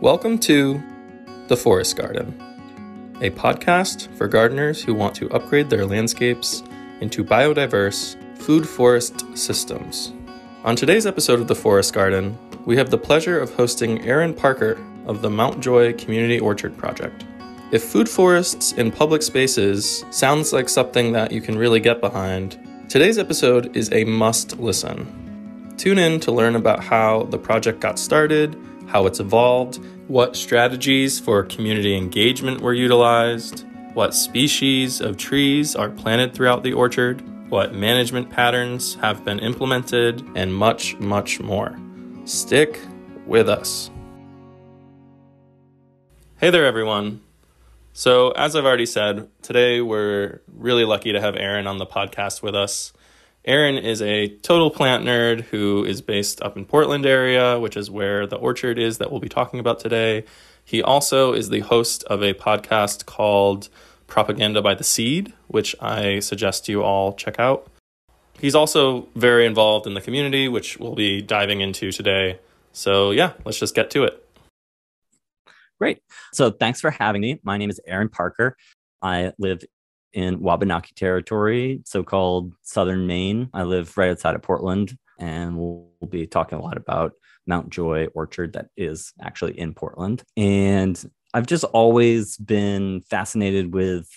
Welcome to The Forest Garden, a podcast for gardeners who want to upgrade their landscapes into biodiverse food forest systems. On today's episode of The Forest Garden, we have the pleasure of hosting Aaron Parker of the Mount Joy Community Orchard Project. If food forests in public spaces sounds like something that you can really get behind, today's episode is a must listen. Tune in to learn about how the project got started, how it's evolved, what strategies for community engagement were utilized, what species of trees are planted throughout the orchard, what management patterns have been implemented, and much, much more. Stick with us. Hey there, everyone. So, as I've already said, today we're really lucky to have Aaron on the podcast with us. Aaron is a total plant nerd who is based up in Portland area, which is where the orchard is that we'll be talking about today. He also is the host of a podcast called Propaganda by the Seed, which I suggest you all check out. He's also very involved in the community, which we'll be diving into today. So yeah, let's just get to it. Great. So thanks for having me. My name is Aaron Parker. I live in Wabanaki territory, so-called Southern Maine. I live right outside of Portland, and we'll be talking a lot about Mount Joy Orchard that is actually in Portland. And I've just always been fascinated with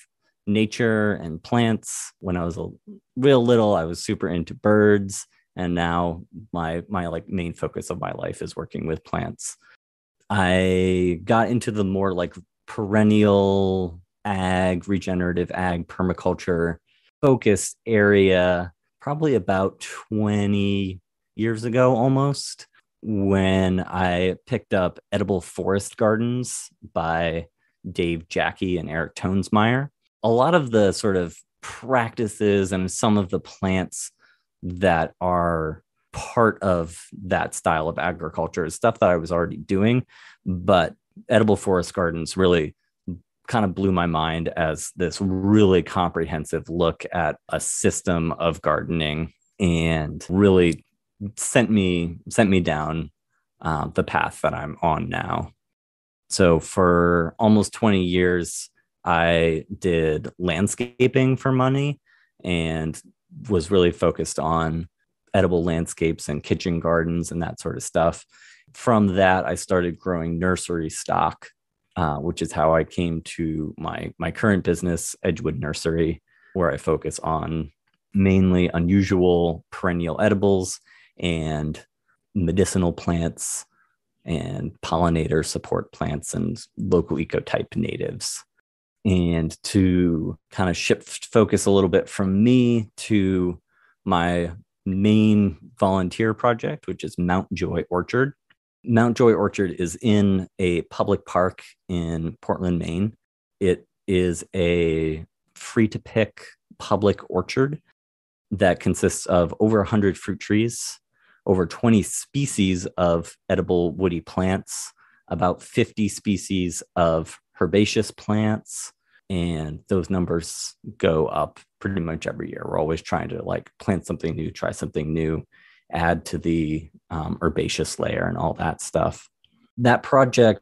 nature and plants. When I was real little, I was super into birds, and now my main focus of my life is working with plants. I got into the more perennial regenerative ag, permaculture focused area probably about 20 years ago almost, when I picked up Edible Forest Gardens by Dave Jacke and Eric Tonesmeyer. A lot of the sort of practices and some of the plants that are part of that style of agriculture is stuff that I was already doing, but Edible Forest Gardens really kind of blew my mind as this really comprehensive look at a system of gardening, and really sent me down the path that I'm on now. So for almost 20 years, I did landscaping for money and was really focused on edible landscapes and kitchen gardens and that sort of stuff. From that, I started growing nursery stock, which is how I came to my current business, Edgewood Nursery, where I focus on mainly unusual perennial edibles and medicinal plants and pollinator support plants and local ecotype natives. And to kind of shift focus a little bit from me to my main volunteer project, which is Mount Joy Orchard. Mount Joy Orchard is in a public park in Portland, Maine. It is a free-to-pick public orchard that consists of over 100 fruit trees, over 20 species of edible woody plants, about 50 species of herbaceous plants, and those numbers go up pretty much every year. We're always trying to plant something new, try something new, add to the herbaceous layer and all that stuff. That project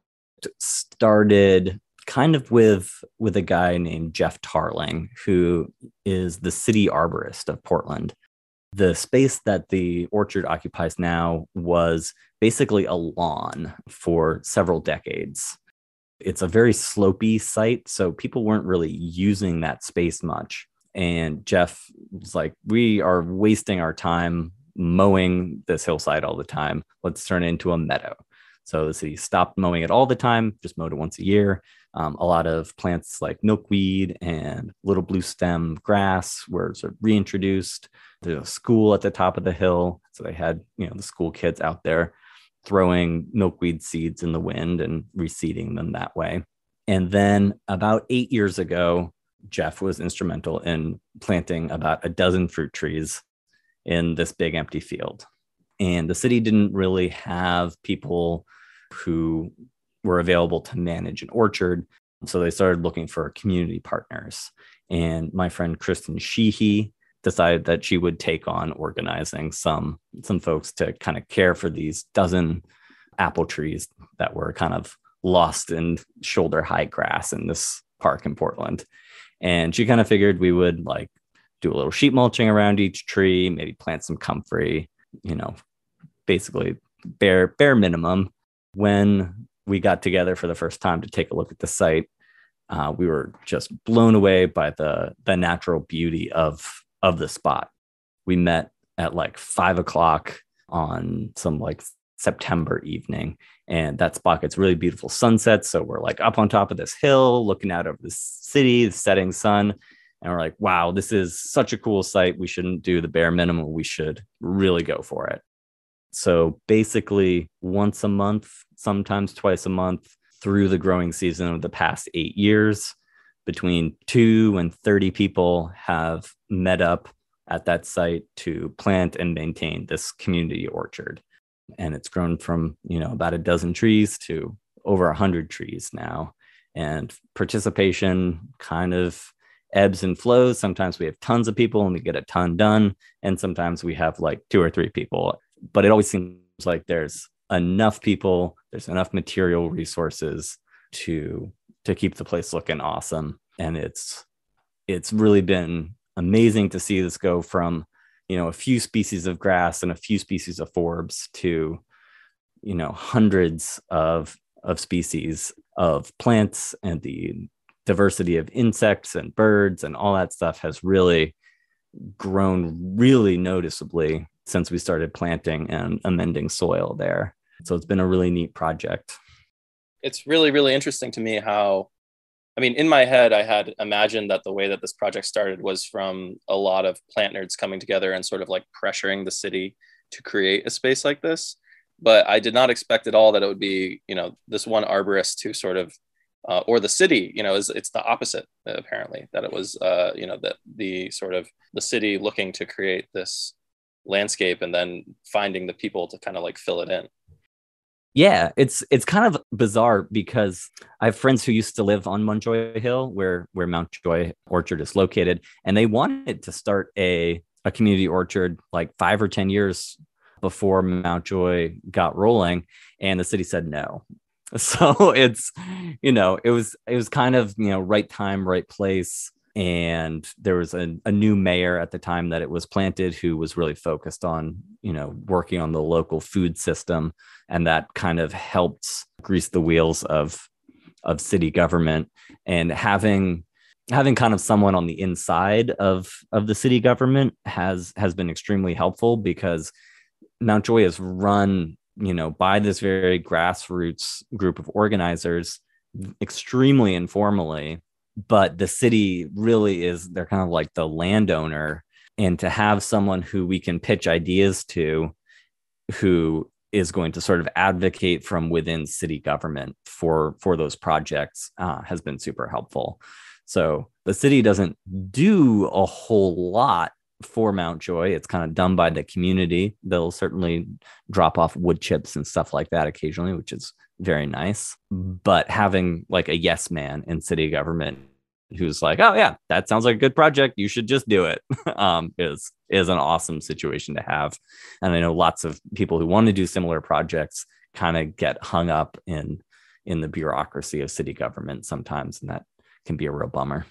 started kind of with a guy named Jeff Tarling, who is the city arborist of Portland. The space that the orchard occupies now was basically a lawn for several decades. It's a very slopey site, so people weren't really using that space much. And Jeff was like, we are wasting our time mowing this hillside all the time. Let's turn it into a meadow. So the city stopped mowing it all the time, just mowed it once a year. A lot of plants like milkweed and little blue stem grass were sort of reintroduced. There's a school at the top of the hill, so they had the school kids out there throwing milkweed seeds in the wind and reseeding them that way. And then about 8 years ago, Jeff was instrumental in planting about a dozen fruit trees in this big empty field. And the city didn't really have people who were available to manage an orchard. So they started looking for community partners. And my friend Kristen Sheehy decided that she would take on organizing some folks to kind of care for these dozen apple trees that were kind of lost in shoulder high grass in this park in Portland. And she kind of figured we would like do a little sheet mulching around each tree, maybe plant some comfrey, basically bare minimum. When we got together for the first time to take a look at the site, we were just blown away by the natural beauty of the spot. We met at like 5:00 on some like September evening, and that spot gets really beautiful sunsets. So we're like up on top of this hill looking out over the city, the setting sun, and we're like, wow, this is such a cool site. We shouldn't do the bare minimum. We should really go for it. So basically once a month, sometimes twice a month through the growing season of the past 8 years, between 2 and 30 people have met up at that site to plant and maintain this community orchard. And it's grown from, about a dozen trees to over 100 trees now. And participation kind of ebbs and flows. Sometimes we have tons of people and we get a ton done. And sometimes we have like 2 or 3 people. But it always seems like there's enough people, there's enough material resources to keep the place looking awesome. And it's really been amazing to see this go from, a few species of grass and a few species of forbs to, hundreds of species of plants, and the diversity of insects and birds and all that stuff has really grown really noticeably since we started planting and amending soil there. So it's been a really neat project. It's really, really interesting to me how, in my head, I had imagined that the way that this project started was from a lot of plant nerds coming together and sort of like pressuring the city to create a space like this. But I did not expect at all that it would be, this one arborist who sort of, or the city, it's the opposite, apparently, that it was, that the sort of the city looking to create this landscape and then finding the people to kind of like fill it in. Yeah, it's kind of bizarre because I have friends who used to live on Montjoy Hill, where Mountjoy Orchard is located, and they wanted to start a community orchard like 5 or 10 years before Mountjoy got rolling, and the city said no. So it's, it was kind of, right time, right place. And there was a new mayor at the time that it was planted who was really focused on, working on the local food system. And that kind of helped grease the wheels of city government. And having kind of someone on the inside of the city government has been extremely helpful, because Mountjoy is run, by this very grassroots group of organizers, extremely informally. But the city really they're kind of like the landowner. And to have someone who we can pitch ideas to, who is going to sort of advocate from within city government for those projects, has been super helpful. So the city doesn't do a whole lot for Mountjoy. It's kind of done by the community. They'll certainly drop off wood chips and stuff like that occasionally, which is very nice. But having like a yes man in city government who's like, oh yeah, that sounds like a good project, you should just do it, is an awesome situation to have. And I know lots of people who want to do similar projects kind of get hung up in the bureaucracy of city government sometimes, and that can be a real bummer.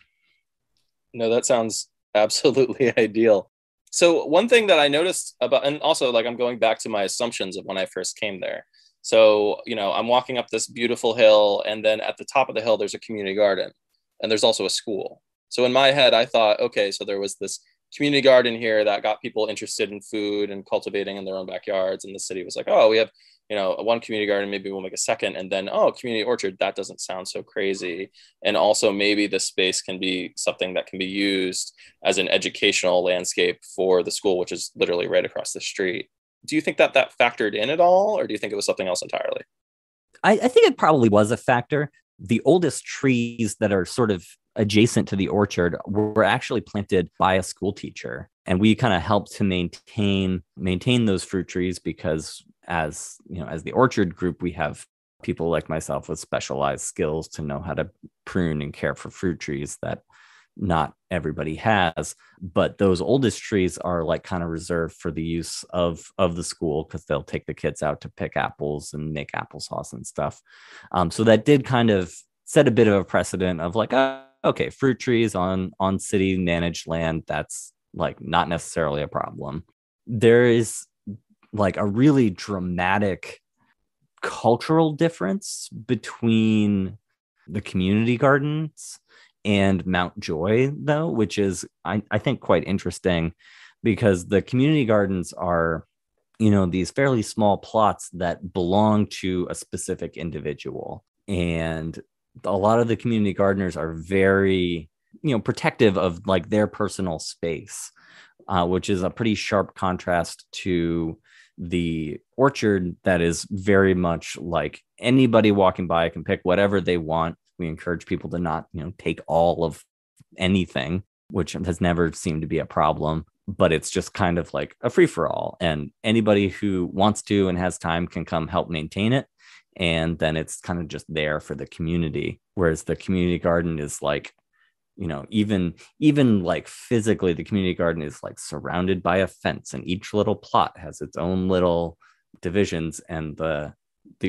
No, that sounds absolutely ideal. So one thing that I noticed about, and also like I'm going back to my assumptions of when I first came there. So, I'm walking up this beautiful hill, and then at the top of the hill, there's a community garden, and there's also a school. So in my head, I thought, okay, so there was this community garden here that got people interested in food and cultivating in their own backyards. And the city was like, oh, we have, one community garden, maybe we'll make a second. And then, oh, community orchard, that doesn't sound so crazy. And also maybe the space can be something that can be used as an educational landscape for the school, which is literally right across the street. Do you think that factored in at all? Or do you think it was something else entirely? I think it probably was a factor. The oldest trees that are sort of adjacent to the orchard were actually planted by a school teacher. And we kind of helped to maintain those fruit trees, because as the orchard group, we have people like myself with specialized skills to know how to prune and care for fruit trees that not everybody has. But those oldest trees are like kind of reserved for the use of the school, because they'll take the kids out to pick apples and make applesauce and stuff. So that did kind of set a bit of a precedent of like, okay, fruit trees on city managed land, that's like not necessarily a problem. There is like a really dramatic cultural difference between the community gardens and Mount Joy, though, which is, I think, quite interesting, because the community gardens are, these fairly small plots that belong to a specific individual. And a lot of the community gardeners are very, protective of like their personal space, which is a pretty sharp contrast to the orchard that is very much like anybody walking by can pick whatever they want. We encourage people to not, take all of anything, which has never seemed to be a problem, but it's just kind of like a free for all. And anybody who wants to and has time can come help maintain it. And then it's kind of just there for the community. Whereas the community garden is like, even like physically, the community garden is like surrounded by a fence, and each little plot has its own little divisions. And the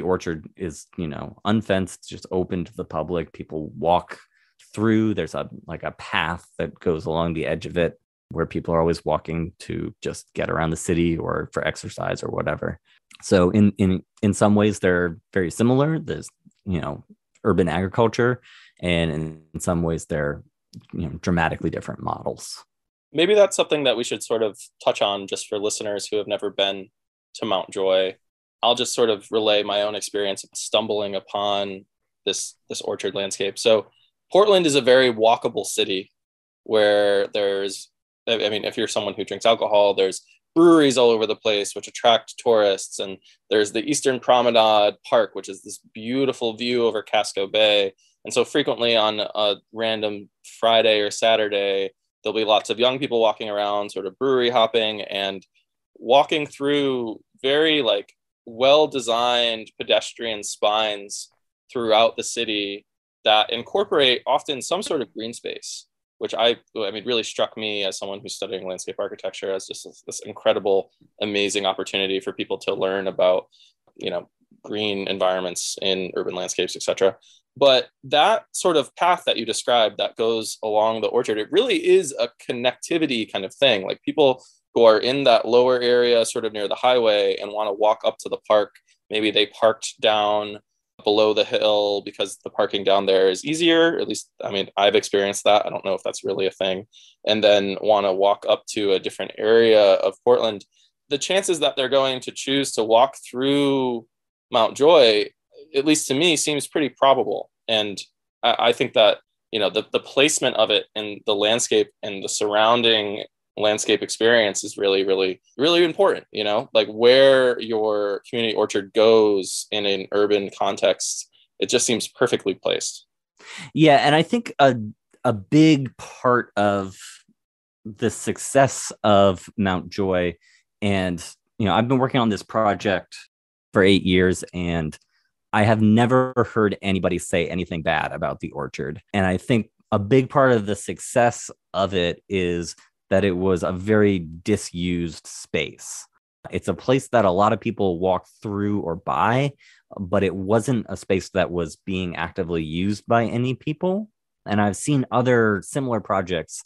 orchard is, unfenced, just open to the public. People walk through. There's a path that goes along the edge of it where people are always walking to just get around the city or for exercise or whatever. So in some ways they're very similar. There's, urban agriculture, and in some ways they're, dramatically different models. Maybe that's something that we should sort of touch on just for listeners who have never been to Mount Joy. I'll just sort of relay my own experience of stumbling upon this orchard landscape. So Portland is a very walkable city where there's, if you're someone who drinks alcohol, there's breweries all over the place, which attract tourists. And there's the Eastern Promenade Park, which is this beautiful view over Casco Bay. And so frequently on a random Friday or Saturday, there'll be lots of young people walking around, sort of brewery hopping and walking through very like well-designed pedestrian spines throughout the city that incorporate often some sort of green space, which really struck me as someone who's studying landscape architecture as just this incredible, amazing opportunity for people to learn about, green environments in urban landscapes, etc. But that sort of path that you described that goes along the orchard, it really is a connectivity kind of thing. Like people who are in that lower area, sort of near the highway, and want to walk up to the park, maybe they parked down below the hill because the parking down there is easier. At least, I've experienced that. I don't know if that's really a thing. And then want to walk up to a different area of Portland. The chances that they're going to choose to walk through Mount Joy, at least to me, seems pretty probable. And I think that, the placement of it in the landscape and the surrounding landscape experience is really, really, really important. Like where your community orchard goes in an urban context, it just seems perfectly placed. Yeah. And I think a big part of the success of Mount Joy, and, I've been working on this project for 8 years, and I have never heard anybody say anything bad about the orchard. And I think a big part of the success of it is that it was a very disused space. It's a place that a lot of people walk through or by, but it wasn't a space that was being actively used by any people. And I've seen other similar projects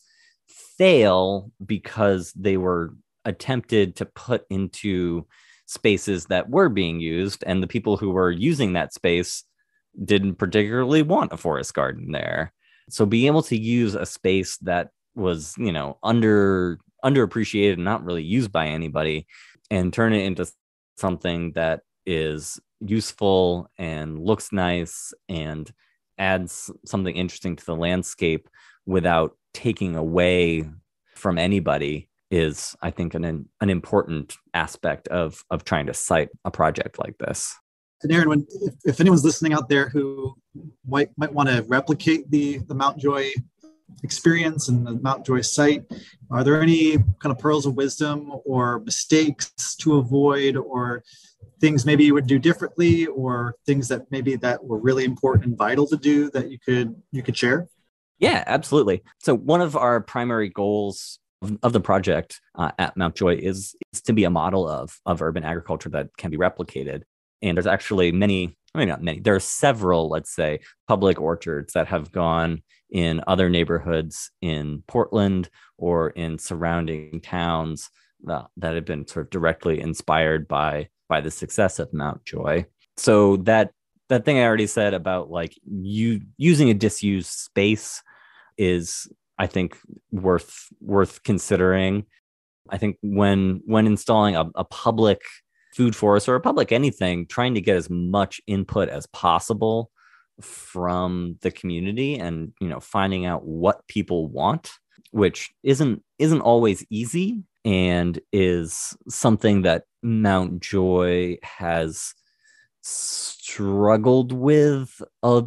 fail because they were attempted to put into spaces that were being used, and the people who were using that space didn't particularly want a forest garden there. So being able to use a space that was, underappreciated and not really used by anybody, and turn it into something that is useful and looks nice and adds something interesting to the landscape without taking away from anybody is, I think, an important aspect of trying to cite a project like this. And Aaron, if anyone's listening out there who might want to replicate the Mount Joy experience and the Mount Joy site, are there any kind of pearls of wisdom or mistakes to avoid, or things maybe you would do differently, or things that maybe that were really important and vital to do that you could share? Yeah, absolutely. So one of our primary goals of the project at Mount Joy is to be a model of urban agriculture that can be replicated. And there's actually not many, there are several, let's say, public orchards that have gone in other neighborhoods in Portland or in surrounding towns that have been sort of directly inspired by the success of Mount Joy. So that thing I already said about like you using a disused space is, I think, worth considering. I think when installing a public food forest or a public anything, trying to get as much input as possible from the community and, finding out what people want, which isn't always easy and is something that Mount Joy has struggled with a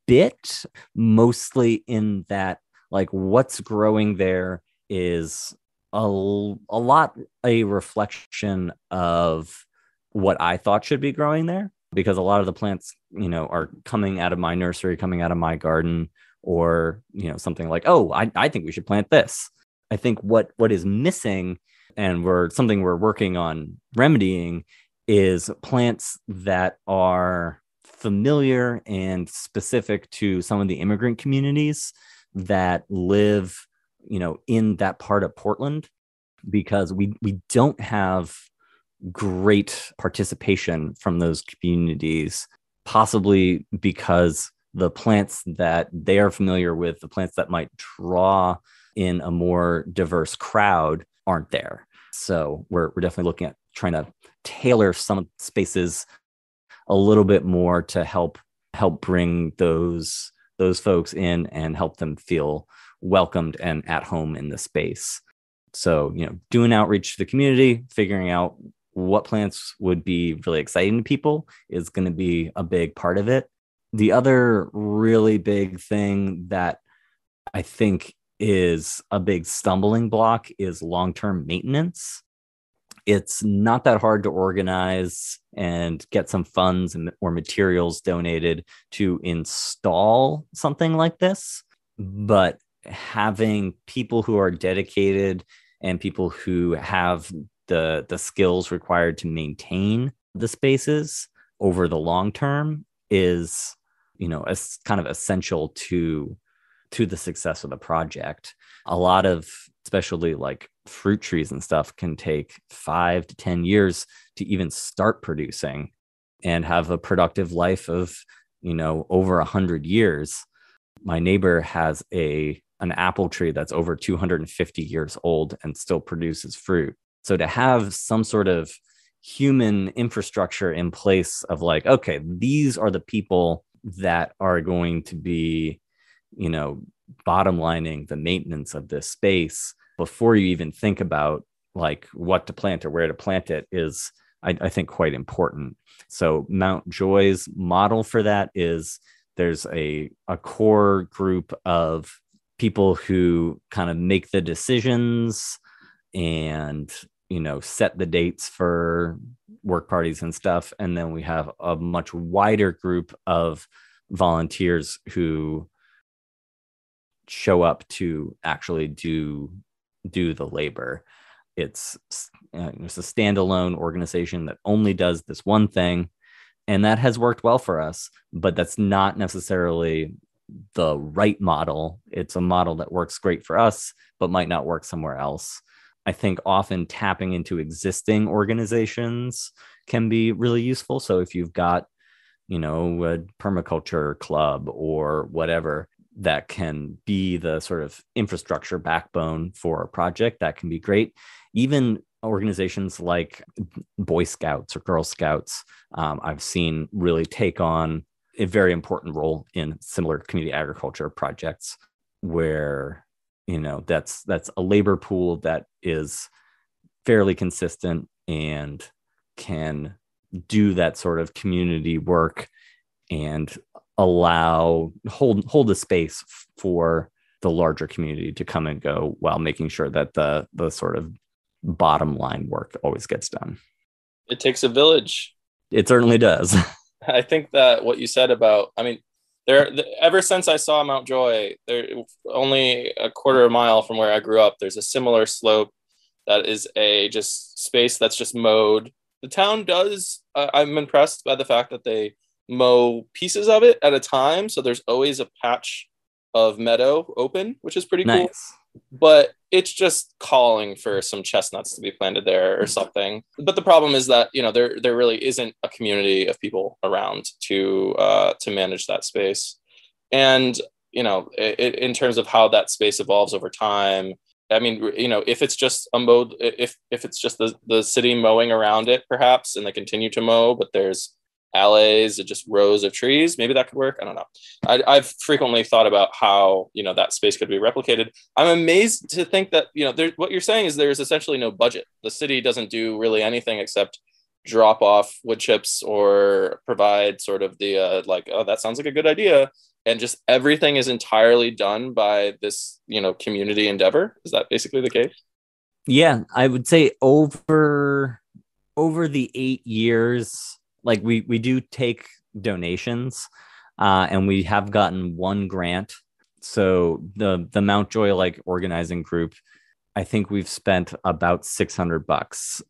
bit, mostly in that like what's growing there is a lot a reflection of what I thought should be growing there, because a lot of the plants, are coming out of my nursery, coming out of my garden, or, something like, oh, I think we should plant this. I think what is missing, and something we're working on remedying, is plants that are familiar and specific to some of the immigrant communities that live, in that part of Portland, because we don't have great participation from those communities, possibly because the plants that they are familiar with, the plants that might draw in a more diverse crowd, aren't there. So we're definitely looking at trying to tailor some spaces a little bit more to help bring those folks in and help them feel welcomed and at home in the space. So, doing outreach to the community, figuring out what plants would be really exciting to people is going to be a big part of it. The other really big thing that I think is a big stumbling block is long-term maintenance. It's not that hard to organize and get some funds or materials donated to install something like this. But having people who are dedicated and people who have the skills required to maintain the spaces over the long term is, as kind of essential to the success of the project. A lot of, especially like fruit trees and stuff, can take 5 to 10 years to even start producing and have a productive life of, over 100 years. My neighbor has an apple tree that's over 250 years old and still produces fruit. So to have some sort of human infrastructure in place of like, okay, these are the people that are going to be, bottom lining the maintenance of this space before you even think about like what to plant or where to plant it is, I think, quite important. So Mount Joy's model for that is there's a core group of people who kind of make the decisions and, set the dates for work parties and stuff. And then we have a much wider group of volunteers who show up to actually do the labor. It's a standalone organization that only does this one thing, and that has worked well for us, but that's not necessarily the right model. It's a model that works great for us, but might not work somewhere else. I think often tapping into existing organizations can be really useful. So if you've got, a permaculture club or whatever that can be the sort of infrastructure backbone for a project, that can be great. Even organizations like Boy Scouts or Girl Scouts, I've seen really take on a very important role in similar community agriculture projects where, that's a labor pool that is fairly consistent and can do that sort of community work and hold the space for the larger community to come and go while making sure that the sort of bottom line work always gets done. It takes a village. It certainly does. I think that what you said about, Ever since I saw Mount Joy, there only a quarter of a mile from where I grew up, there's a similar slope that is a just space that's just mowed. The town does, I'm impressed by the fact that they mow pieces of it at a time. So there's always a patch of meadow open, which is pretty cool. Nice. But it's just calling for some chestnuts to be planted there or something. But the problem is that, there really isn't a community of people around to manage that space. And, in terms of how that space evolves over time, I mean, if it's just a mowed, if it's just the city mowing around it, perhaps, and they continue to mow, but there's alleys and just rows of trees, maybe that could work. I don't know. I've frequently thought about how, that space could be replicated. I'm amazed to think that, what you're saying is there's essentially no budget. The city doesn't do really anything except drop off wood chips or provide sort of the oh, that sounds like a good idea. And just everything is entirely done by this, community endeavor. Is that basically the case? Yeah, I would say over the 8 years, like we do take donations, and we have gotten one grant. So the Mount Joy organizing group, I think we've spent about $600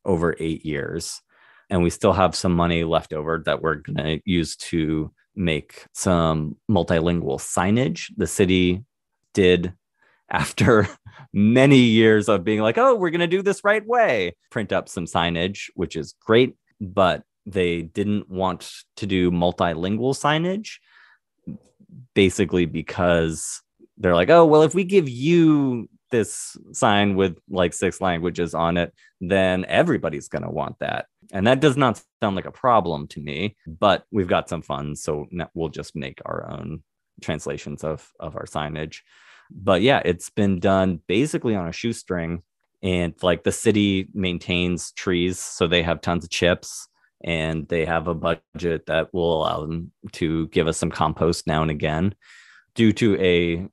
over 8 years, and we still have some money left over that we're going to use to make some multilingual signage. The city did, after many years of being like, oh, we're going to do this right way, print up some signage, which is great. But they didn't want to do multilingual signage, basically because they're like, oh, well, if we give you this sign with 6 languages on it, then everybody's going to want that. And that does not sound like a problem to me, but we've got some funds, so we'll just make our own translations of our signage. But yeah, it's been done basically on a shoestring. And the city maintains trees, so they have tons of chips, and they have a budget that will allow them to give us some compost now and again. Due to a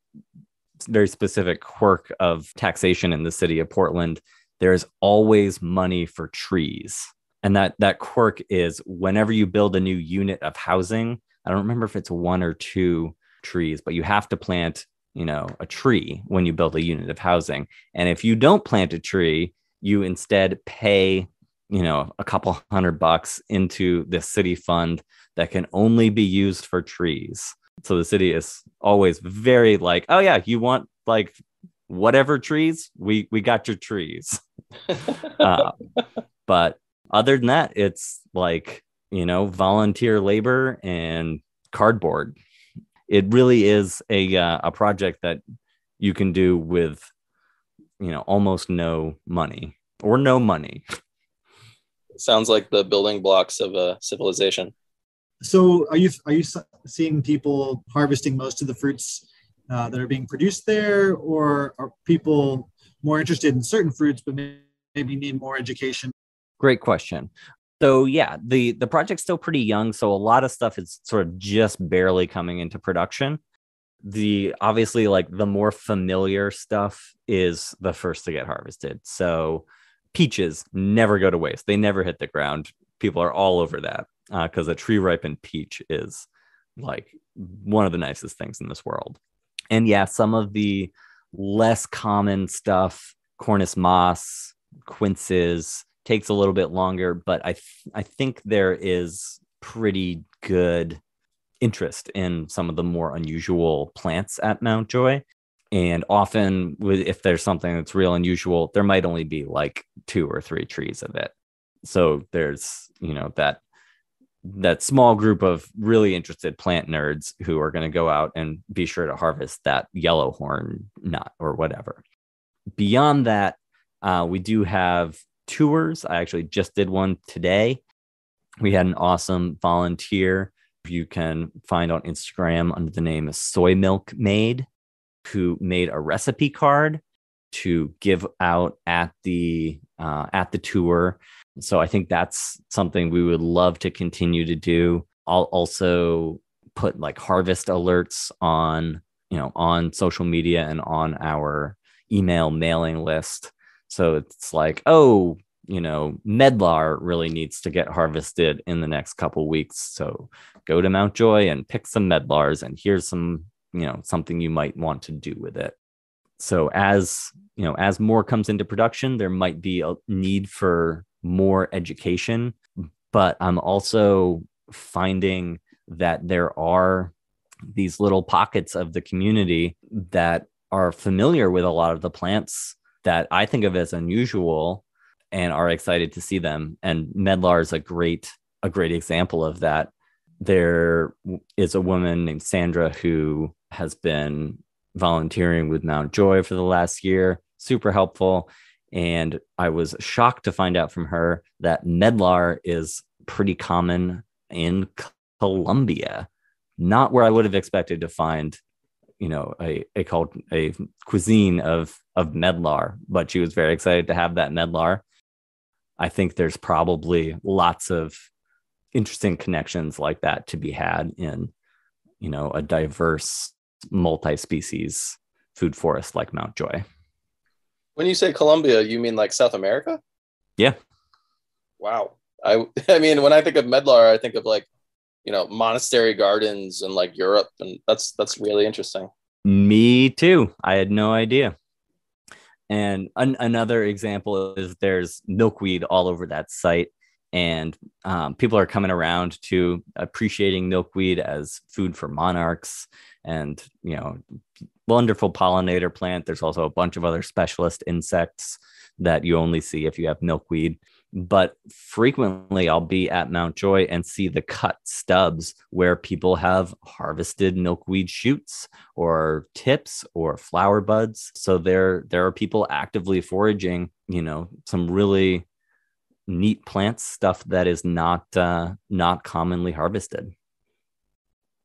very specific quirk of taxation in the city of Portland, there's always money for trees. And that quirk is whenever you build a new unit of housing, I don't remember if it's 1 or 2 trees, but you have to plant a tree when you build a unit of housing. And if you don't plant a tree, you instead pay, a couple $100 into the city fund that can only be used for trees. So the city is always very oh yeah, you want whatever trees, we got your trees. But other than that, it's volunteer labor and cardboard. It really is a project that you can do with, almost no money or no money. Sounds like the building blocks of a civilization. So are you seeing people harvesting most of the fruits that are being produced there, or are people more interested in certain fruits but maybe need more education? Great question. So yeah, the project's still pretty young, so a lot of stuff is sort of just barely coming into production. Obviously the more familiar stuff is the first to get harvested. So peaches never go to waste. They never hit the ground. People are all over that because a tree ripened peach is one of the nicest things in this world. And yeah, some of the less common stuff, Cornus moss, quinces, takes a little bit longer, but I think there is pretty good interest in some of the more unusual plants at Mount Joy. And often if there's something that's real unusual, there might only be 2 or 3 trees of it. So there's, that small group of really interested plant nerds who are going to go out and be sure to harvest that yellow horn nut or whatever. Beyond that, we do have tours. I actually just did one today. We had an awesome volunteer you can find on Instagram under the name of Soy Milk Maid, who made a recipe card to give out at the tour. So I think that's something we would love to continue to do. I'll also put harvest alerts on social media and on our email mailing list. So it's oh, medlar really needs to get harvested in the next couple weeks. So go to Mount Joy and pick some medlars, and here's some, something you might want to do with it. So as more comes into production, there might be a need for more education, but I'm also finding that there are these little pockets of the community that are familiar with a lot of the plants that I think of as unusual and are excited to see them. And medlar is a great example of that. There is a woman named Sandra who has been volunteering with Mount Joy for the last year, super helpful. And I was shocked to find out from her that medlar is pretty common in Colombia, not where I would have expected to find, a cuisine of medlar, but she was very excited to have that medlar. I think there's probably lots of interesting connections like that to be had in, a diverse multi-species food forest like Mount Joy. When you say Colombia, you mean like South America? Yeah. Wow. I mean, when I think of medlar, I think of like, monastery gardens and like Europe, and that's really interesting. Me too. I had no idea. And another example is there's milkweed all over that site, and people are coming around to appreciating milkweed as food for monarchs and, wonderful pollinator plant. There's also a bunch of other specialist insects that you only see if you have milkweed. But frequently I'll be at Mount Joy and see the cut stubs where people have harvested milkweed shoots or tips or flower buds. So there are people actively foraging, some really neat plant stuff that is not commonly harvested.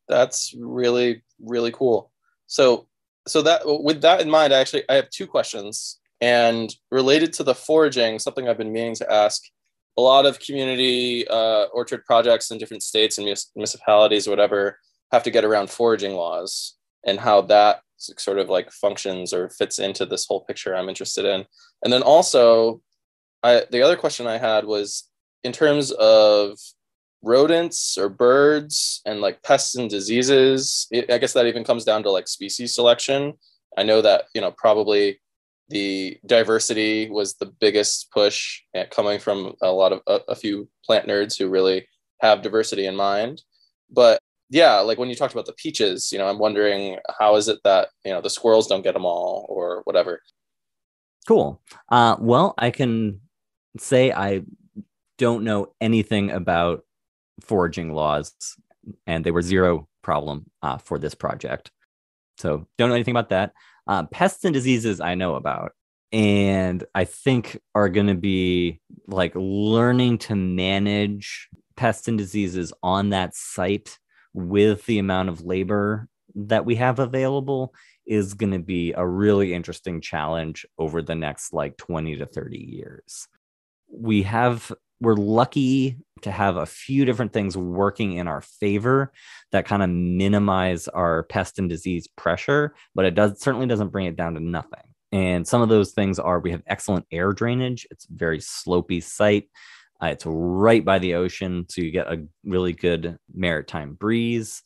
That's really, really cool. So that, with that in mind, I have two questions. And related to the foraging, something I've been meaning to ask, a lot of community orchard projects in different states and municipalities or whatever have to get around foraging laws, and how that sort of like functions or fits into this whole picture I'm interested in. And then also, the other question I had was in terms of rodents or birds and like pests and diseases. I guess that even comes down to like species selection. I know that, probably the diversity was the biggest push coming from a few plant nerds who really have diversity in mind. But yeah, like when you talked about the peaches, I'm wondering how is it that, the squirrels don't get them all or whatever. Cool. Well, I can say I don't know anything about foraging laws, and they were zero problem for this project. So don't know anything about that. Pests and diseases I know about, and I think are going to be like learning to manage pests and diseases on that site with the amount of labor that we have available is going to be a really interesting challenge over the next like 20 to 30 years. We're lucky to have a few different things working in our favor that kind of minimize our pest and disease pressure, but it certainly doesn't bring it down to nothing. And some of those things are, we have excellent air drainage. It's a very slopey site. It's right by the ocean, so you get a really good maritime breeze.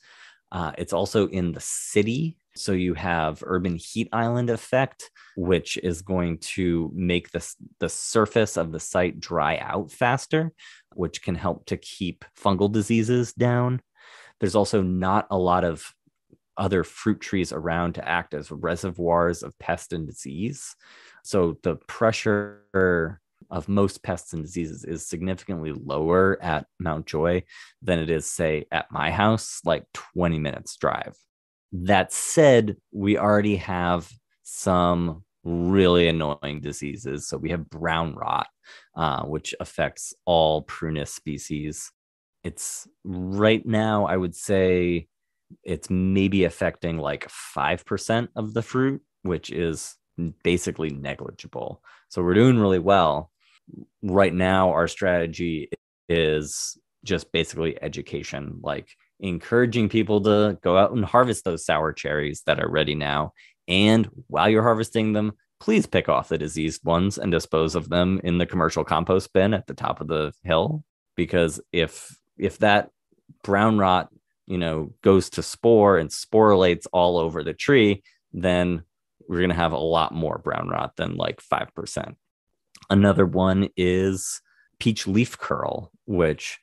It's also in the city, so you have urban heat island effect, which is going to make the surface of the site dry out faster, which can help to keep fungal diseases down. There's also not a lot of other fruit trees around to act as reservoirs of pest and disease. So the pressure of most pests and diseases is significantly lower at Mount Joy than it is, say, at my house, like 20 minutes drive. That said, we already have some really annoying diseases. So we have brown rot, which affects all prunus species. It's right now, I would say it's maybe affecting like 5% of the fruit, which is basically negligible. So we're doing really well. Right now, our strategy is just basically education, like encouraging people to go out and harvest those sour cherries that are ready now. And while you're harvesting them, please pick off the diseased ones and dispose of them in the commercial compost bin at the top of the hill. Because if that brown rot, goes to spore and sporulates all over the tree, then we're going to have a lot more brown rot than like 5%. Another one is peach leaf curl, which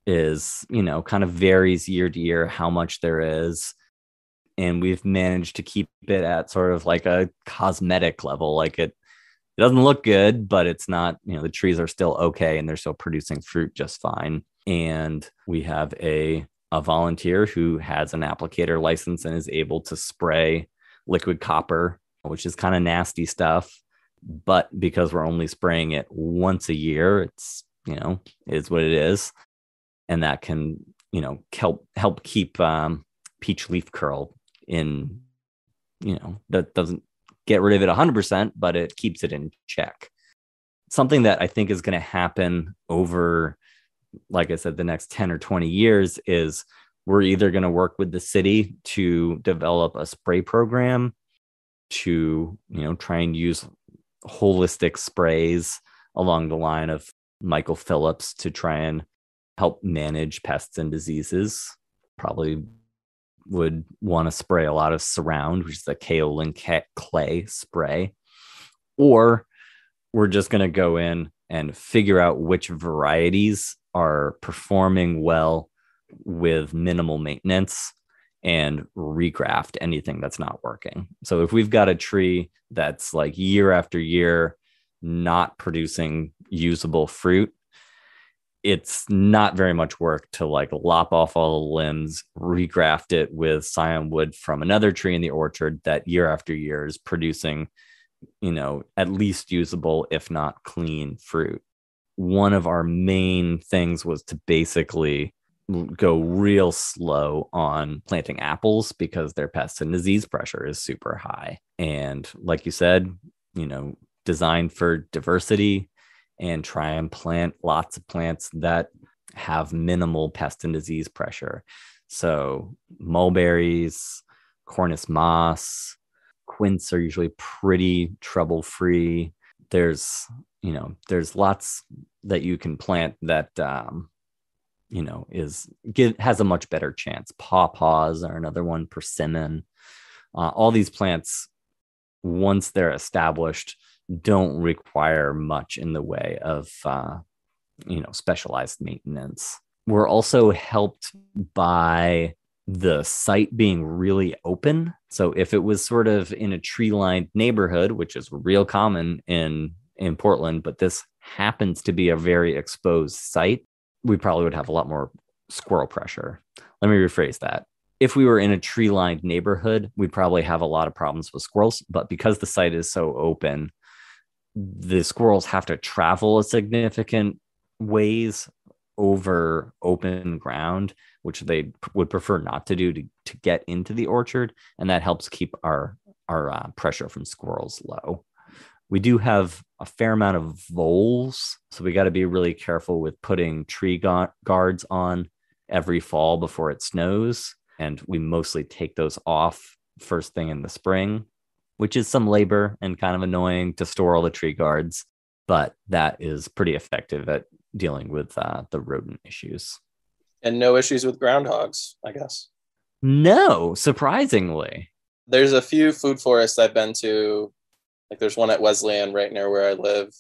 is, kind of varies year to year how much there is. And we've managed to keep it at sort of like a cosmetic level. Like it doesn't look good, but it's not, the trees are still okay and they're still producing fruit just fine. And we have a volunteer who has an applicator license and is able to spray liquid copper, which is kind of nasty stuff. But because we're only spraying it once a year, it's, is what it is. And that can, help keep peach leaf curl in, that doesn't get rid of it 100%, but it keeps it in check. Something that I think is going to happen over, like I said, the next 10 or 20 years is we're either going to work with the city to develop a spray program to, try and use holistic sprays along the line of Michael Phillips to try and help manage pests and diseases. Probably would want to spray a lot of Surround, which is a kaolin clay spray. Or we're just going to go in and figure out which varieties are performing well with minimal maintenance and regraft anything that's not working. So if we've got a tree that's like year after year not producing usable fruit, it's not very much work to like lop off all the limbs, regraft it with scion wood from another tree in the orchard that year after year is producing, at least usable, if not clean fruit. One of our main things was to basically go real slow on planting apples because their pest and disease pressure is super high. And like you said, designed for diversity, and try and plant lots of plants that have minimal pest and disease pressure. So mulberries, Cornus moss, quince are usually pretty trouble-free. There's lots that you can plant that, has a much better chance. Pawpaws are another one, persimmon. All these plants, once they're established, don't require much in the way of, specialized maintenance. We're also helped by the site being really open. So if it was sort of in a tree-lined neighborhood, which is real common in Portland, but this happens to be a very exposed site, we probably would have a lot more squirrel pressure. Let me rephrase that. If we were in a tree-lined neighborhood, we'd probably have a lot of problems with squirrels, but because the site is so open, the squirrels have to travel a significant ways over open ground, which they would prefer not to do to get into the orchard. And that helps keep our pressure from squirrels low. We do have a fair amount of voles, so we got to be really careful with putting tree guards on every fall before it snows. And we mostly take those off first thing in the spring, which is some labor and kind of annoying to store all the tree guards, but that is pretty effective at dealing with the rodent issues. And no issues with groundhogs, I guess. No, surprisingly. There's a few food forests I've been to. Like there's one at Wesleyan right near where I live.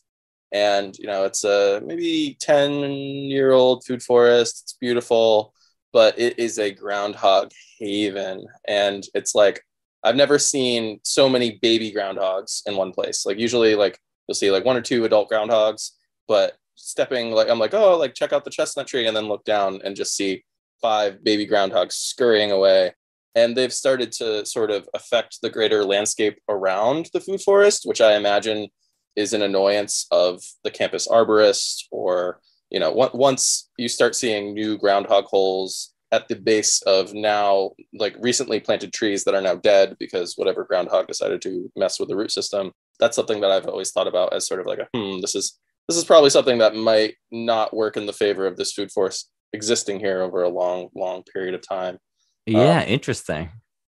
And, it's a maybe 10-year-old food forest. It's beautiful, but it is a groundhog haven. And it's like, I've never seen so many baby groundhogs in one place. Like usually like you'll see like 1 or 2 adult groundhogs, but stepping like, I'm like, oh, like check out the chestnut tree, and then look down and just see 5 baby groundhogs scurrying away. And they've started to sort of affect the greater landscape around the food forest, which I imagine is an annoyance of the campus arborist, or, once you start seeing new groundhog holes at the base of now like recently planted trees that are now dead because whatever groundhog decided to mess with the root system. That's something that I've always thought about as sort of like this is probably something that might not work in the favor of this food forest existing here over a long period of time. Yeah, interesting.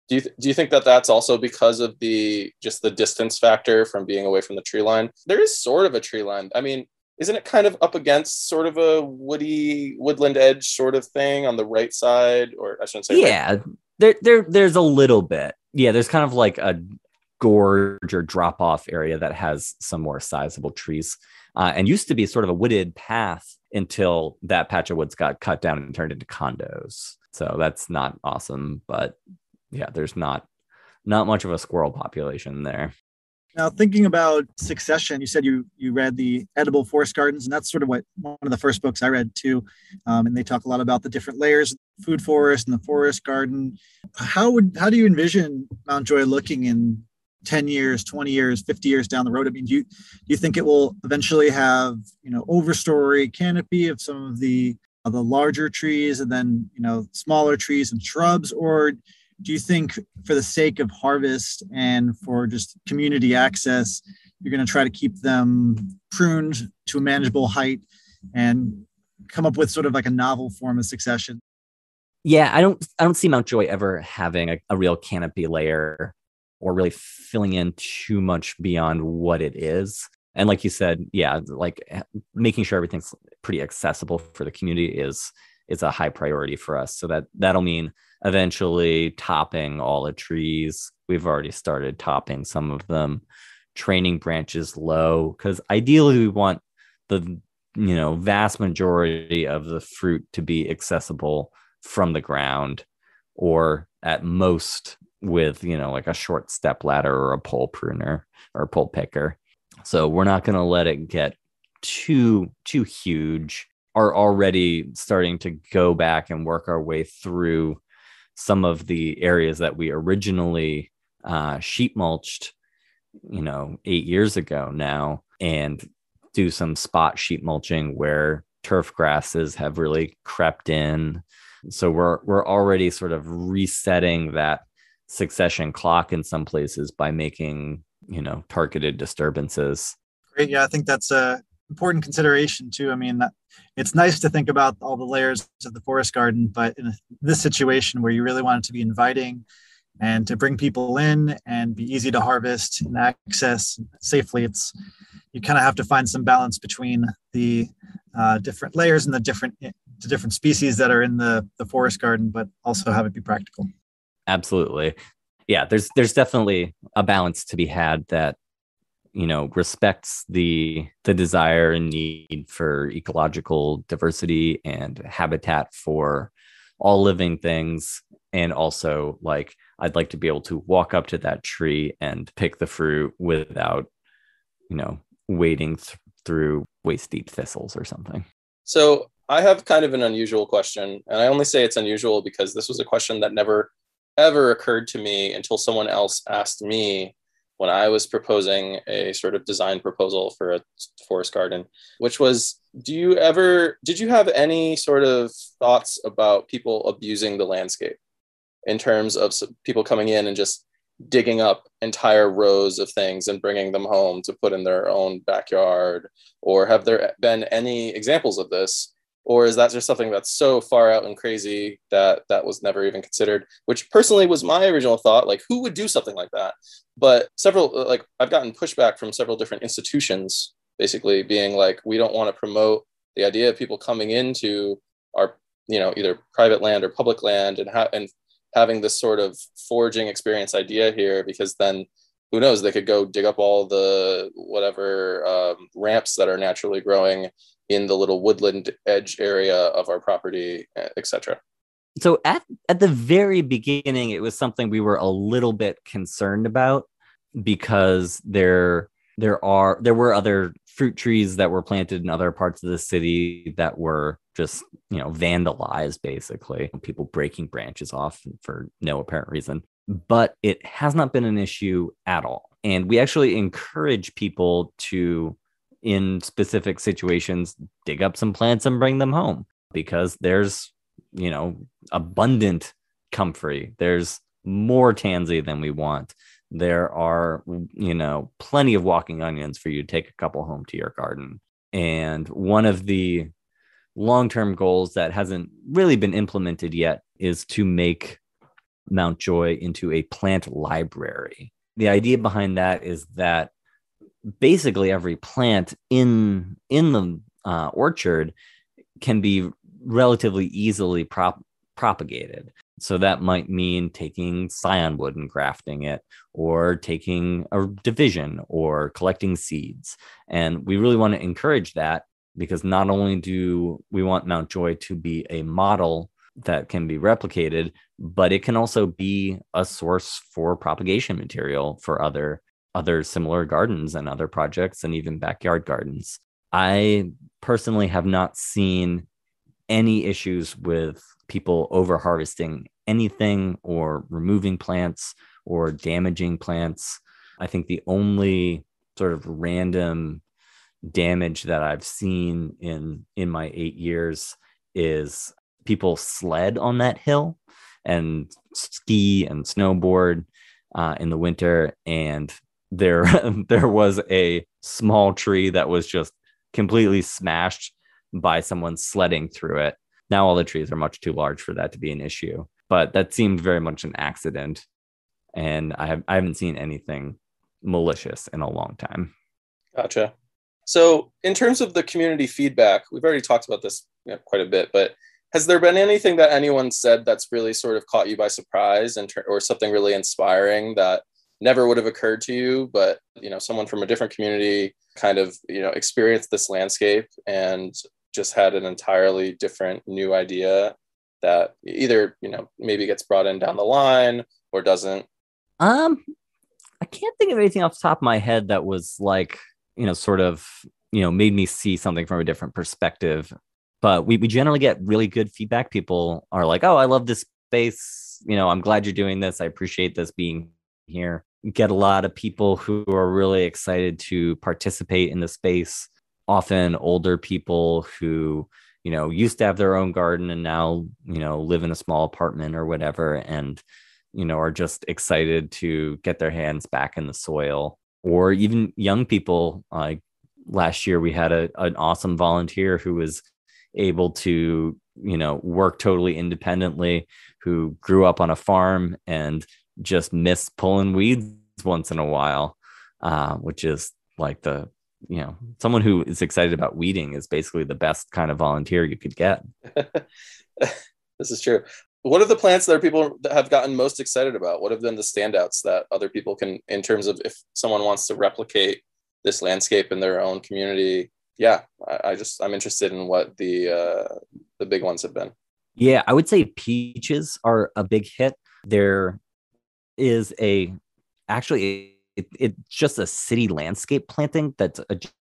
Do you think that that's also because of just the distance factor from being away from the tree line? There is sort of a tree line. I mean, isn't it kind of up against sort of a woodland edge sort of thing on the right side? Or I shouldn't say yeah, right. there's a little bit. Yeah, there's kind of like a gorge or drop off area that has some more sizable trees, and used to be sort of a wooded path until that patch of woods got cut down and turned into condos. So that's not awesome, but yeah, there's not much of a squirrel population there. Now, thinking about succession, you said you read the Edible Forest Gardens, and that's sort of what one of the first books I read too. And they talk a lot about the different layers, food forest and the forest garden. How do you envision Mount Joy looking in 10 years, 20 years, 50 years down the road? I mean, do you think it will eventually have, overstory canopy of some of the larger trees, and then, smaller trees and shrubs? Or do you think for the sake of harvest and for just community access, you're going to try to keep them pruned to a manageable height and come up with sort of like a novel form of succession? Yeah, I don't see Mount Joy ever having a real canopy layer or really filling in too much beyond what it is. And like you said, yeah, like making sure everything's pretty accessible for the community is a high priority for us. So that'll mean eventually topping all the trees. We've already started topping some of them, training branches low, because ideally we want the vast majority of the fruit to be accessible from the ground, or at most with like a short step ladder or a pole pruner or a pole picker. So we're not going to let it get too huge. Are already starting to go back and work our way through some of the areas that we originally sheet mulched 8 years ago now, and do some spot sheet mulching where turf grasses have really crept in. So we're already sort of resetting that succession clock in some places by making targeted disturbances. Great. Yeah, I think that's a important consideration too. I mean, it's nice to think about all the layers of the forest garden, but in this situation where you really want it to be inviting and to bring people in and be easy to harvest and access safely, you kind of have to find some balance between the different layers and the different species that are in the forest garden, but also have it be practical. Absolutely. Yeah, there's definitely a balance to be had that respects the desire and need for ecological diversity and habitat for all living things. And also, like, I'd like to be able to walk up to that tree and pick the fruit without, wading through waist deep thistles or something. So I have kind of an unusual question, and I only say it's unusual because this was a question that never ever occurred to me until someone else asked me when I was proposing a sort of design proposal for a forest garden, which was, did you have any sort of thoughts about people abusing the landscape in terms of people coming in and just digging up entire rows of things and bringing them home to put in their own backyard? Or have there been any examples of this? Or is that just something that's so far out and crazy that was never even considered? Which personally was my original thought, like, who would do something like that? But I've gotten pushback from several different institutions, basically being like, we don't want to promote the idea of people coming into our, either private land or public land and having this sort of foraging experience idea here, because then who knows, they could go dig up all the whatever ramps that are naturally growing in the little woodland edge area of our property, etc. So at the very beginning, it was something we were a little bit concerned about, because there were other fruit trees that were planted in other parts of the city that were just, vandalized, basically, people breaking branches off for no apparent reason. But it has not been an issue at all. And we actually encourage people to, in specific situations, dig up some plants and bring them home, because there's, abundant comfrey. There's more tansy than we want. There are, plenty of walking onions for you to take a couple home to your garden. And one of the long-term goals that hasn't really been implemented yet is to make Mountjoy into a plant library. The idea behind that is that basically every plant in the orchard can be relatively easily propagated. So that might mean taking scion wood and grafting it, or taking a division, or collecting seeds. And we really want to encourage that, because not only do we want Mountjoy to be a model that can be replicated, but it can also be a source for propagation material for other similar gardens and other projects, and even backyard gardens. I personally have not seen any issues with people over harvesting anything, or removing plants, or damaging plants. I think the only sort of random damage that I've seen in my 8 years is people sled on that hill and ski and snowboard in the winter. And there was a small tree that was just completely smashed by someone sledding through it. Now all the trees are much too large for that to be an issue, but that seemed very much an accident. And I haven't seen anything malicious in a long time. Gotcha. So in terms of the community feedback, we've already talked about this quite a bit, but has there been anything that anyone said that's really sort of caught you by surprise, or something really inspiring that never would have occurred to you, but someone from a different community kind of experienced this landscape and just had an entirely different new idea that either maybe gets brought in down the line or doesn't? I can't think of anything off the top of my head that was like sort of made me see something from a different perspective. But we generally get really good feedback. People are like, oh, I love this space. I'm glad you're doing this. I appreciate this being here. We get a lot of people who are really excited to participate in the space. Often older people who, used to have their own garden and now, live in a small apartment or whatever, and, are just excited to get their hands back in the soil. Or even young people. Like last year, we had an awesome volunteer who was able to, work totally independently, who grew up on a farm and just missed pulling weeds once in a while, which is like someone who is excited about weeding is basically the best kind of volunteer you could get. This is true. What are the plants that people that have gotten most excited about? What have been the standouts that other people can, in terms of if someone wants to replicate this landscape in their own community? Yeah, I'm interested in what the big ones have been. Yeah, I would say peaches are a big hit. There is it's just a city landscape planting that's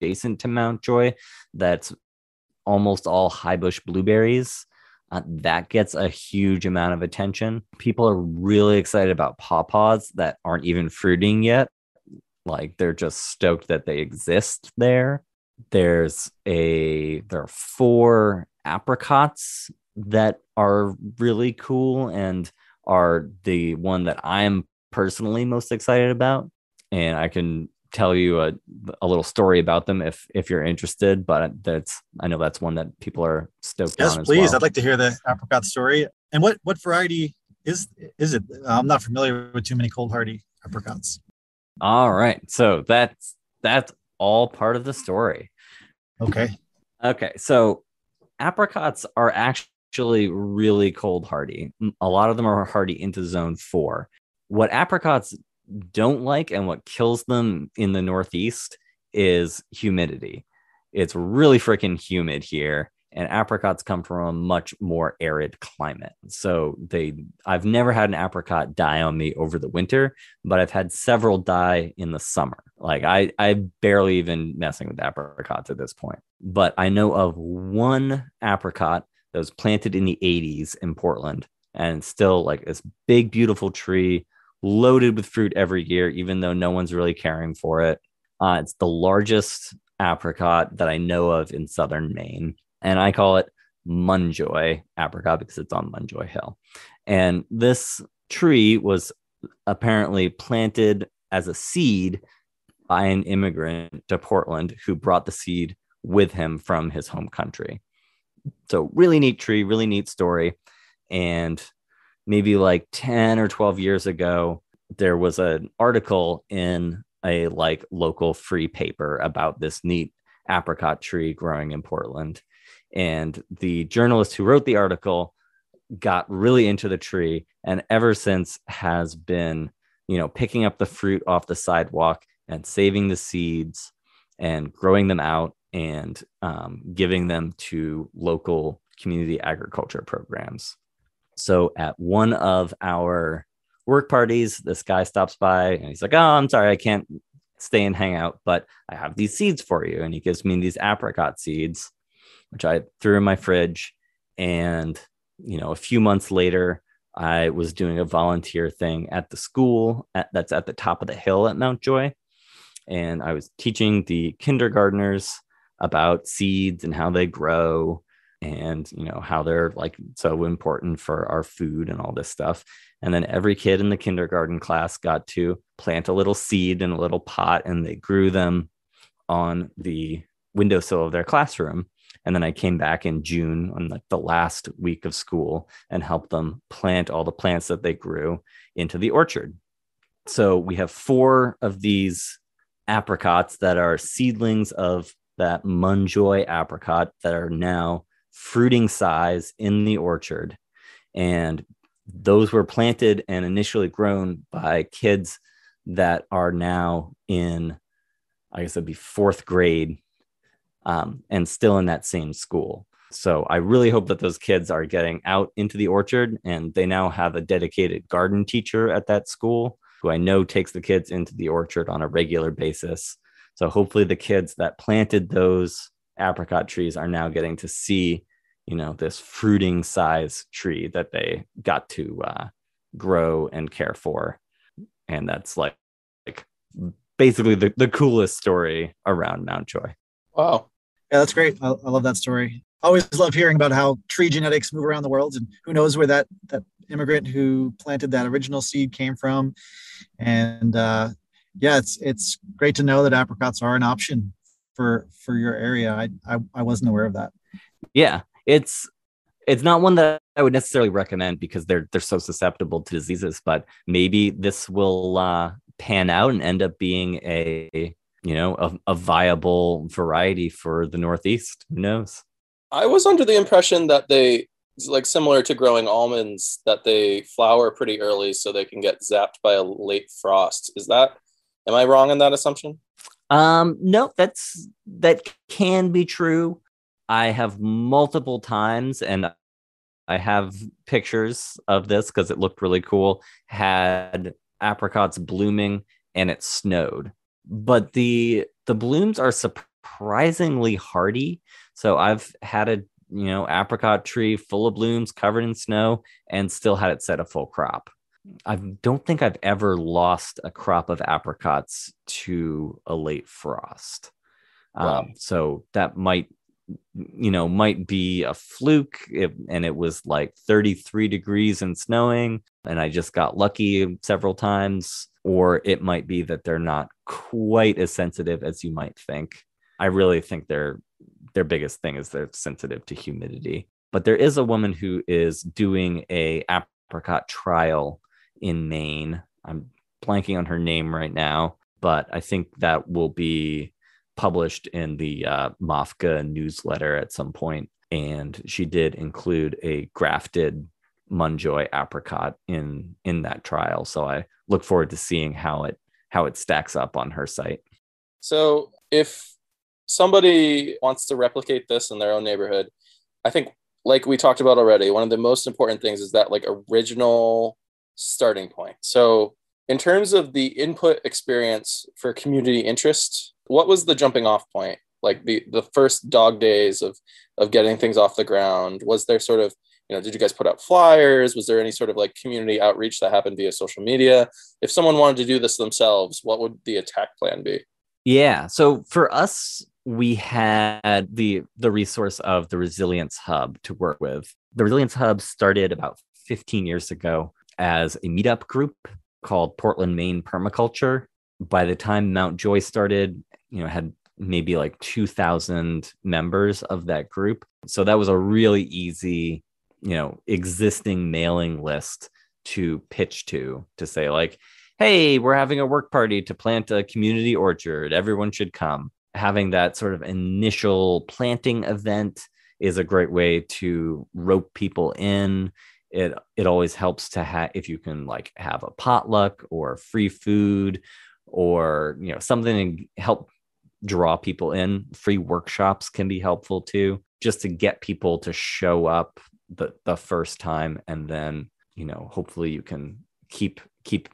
adjacent to Mountjoy. That's almost all high bush blueberries. That gets a huge amount of attention. People are really excited about pawpaws that aren't even fruiting yet. Like they're just stoked that they exist there. There are 4 apricots that are really cool and are the one that I'm personally most excited about. And I can tell you a little story about them if you're interested, but I know that's one that people are stoked on. Yes, please. I'd like to hear the apricot story. And what variety is it? I'm not familiar with too many cold hardy apricots. All right. So that's all part of the story. Okay. So apricots are actually really cold hardy. A lot of them are hardy into zone 4. What apricots don't like and what kills them in the Northeast is humidity. It's really freaking humid here, and apricots come from a much more arid climate. So I've never had an apricot die on me over the winter, but I've had several die in the summer. Like I barely even messing with apricots at this point. But I know of one apricot that was planted in the 80s in Portland, and still like this big, beautiful tree loaded with fruit every year, even though no one's really caring for it. It's the largest apricot that I know of in southern Maine, and I call it Munjoy apricot because it's on Munjoy Hill. And this tree was apparently planted as a seed by an immigrant to Portland who brought the seed with him from his home country. So really neat tree, really neat story. And maybe like 10 or 12 years ago, there was an article in a like local free paper about this neat apricot tree growing in Portland. And the journalist who wrote the article got really into the tree, and ever since has been, picking up the fruit off the sidewalk and saving the seeds and growing them out and giving them to local community agriculture programs. So at one of our work parties, this guy stops by and he's like, "Oh, I'm sorry, I can't stay and hang out, but I have these seeds for you." And he gives me these apricot seeds, which I threw in my fridge. And, a few months later, I was doing a volunteer thing at the school that's at the top of the hill at Mountjoy. And I was teaching the kindergartners about seeds and how they grow and, how they're like so important for our food and all this stuff. And then every kid in the kindergarten class got to plant a little seed in a little pot, and they grew them on the windowsill of their classroom. And then I came back in June on like the last week of school and helped them plant all the plants that they grew into the orchard. So we have 4 of these apricots that are seedlings of that Munjoy apricot that are now fruiting size in the orchard. And those were planted and initially grown by kids that are now in, I guess it'd be 4th grade, and still in that same school. So I really hope that those kids are getting out into the orchard, and they now have a dedicated garden teacher at that school who I know takes the kids into the orchard on a regular basis. So hopefully the kids that planted those apricot trees are now getting to see, this fruiting size tree that they got to grow and care for. And that's like basically the coolest story around Mountjoy. Wow. Yeah, that's great. I love that story. I always love hearing about how tree genetics move around the world, and who knows where that immigrant who planted that original seed came from. And it's great to know that apricots are an option for your area. I wasn't aware of that. Yeah, it's not one that I would necessarily recommend because they're so susceptible to diseases, but maybe this will pan out and end up being a viable variety for the Northeast. Who knows? I was under the impression that they, like similar to growing almonds, that they flower pretty early so they can get zapped by a late frost. Am I wrong in that assumption? No, that can be true. I have multiple times, and I have pictures of this because it looked really cool, had apricots blooming and it snowed. But the blooms are surprisingly hardy. So I've had a apricot tree full of blooms covered in snow and still had it set a full crop. I don't think I've ever lost a crop of apricots to a late frost. Wow. So that might be a fluke, and it was like 33 degrees and snowing, and I just got lucky several times. Or it might be that they're not quite as sensitive as you might think. I really think their biggest thing is they're sensitive to humidity. But there is a woman who is doing a apricot trial in Maine. I'm blanking on her name right now, but I think that will be published in the MAFCA newsletter at some point. And she did include a grafted Munjoy apricot in that trial. So I look forward to seeing how it stacks up on her site. So if somebody wants to replicate this in their own neighborhood, I think, like we talked about already, one of the most important things is that like original starting point. So in terms of the input experience for community interest, what was the jumping off point? Like the first dog days of getting things off the ground? Was there sort of, did you guys put out flyers? Was there any sort of like community outreach that happened via social media? If someone wanted to do this themselves, what would the attack plan be? Yeah. So for us, we had the resource of the Resilience Hub to work with. The Resilience Hub started about 15 years ago as a meetup group called Portland, Maine Permaculture. By the time Mountjoy started, had maybe like 2,000 members of that group. So that was a really easy existing mailing list to pitch to say like, hey, we're having a work party to plant a community orchard. Everyone should come. Having that sort of initial planting event is a great way to rope people in. It always helps to have, if you can like have a potluck or free food or something to help draw people in. Free workshops can be helpful too, just to get people to show up the first time, and then hopefully you can keep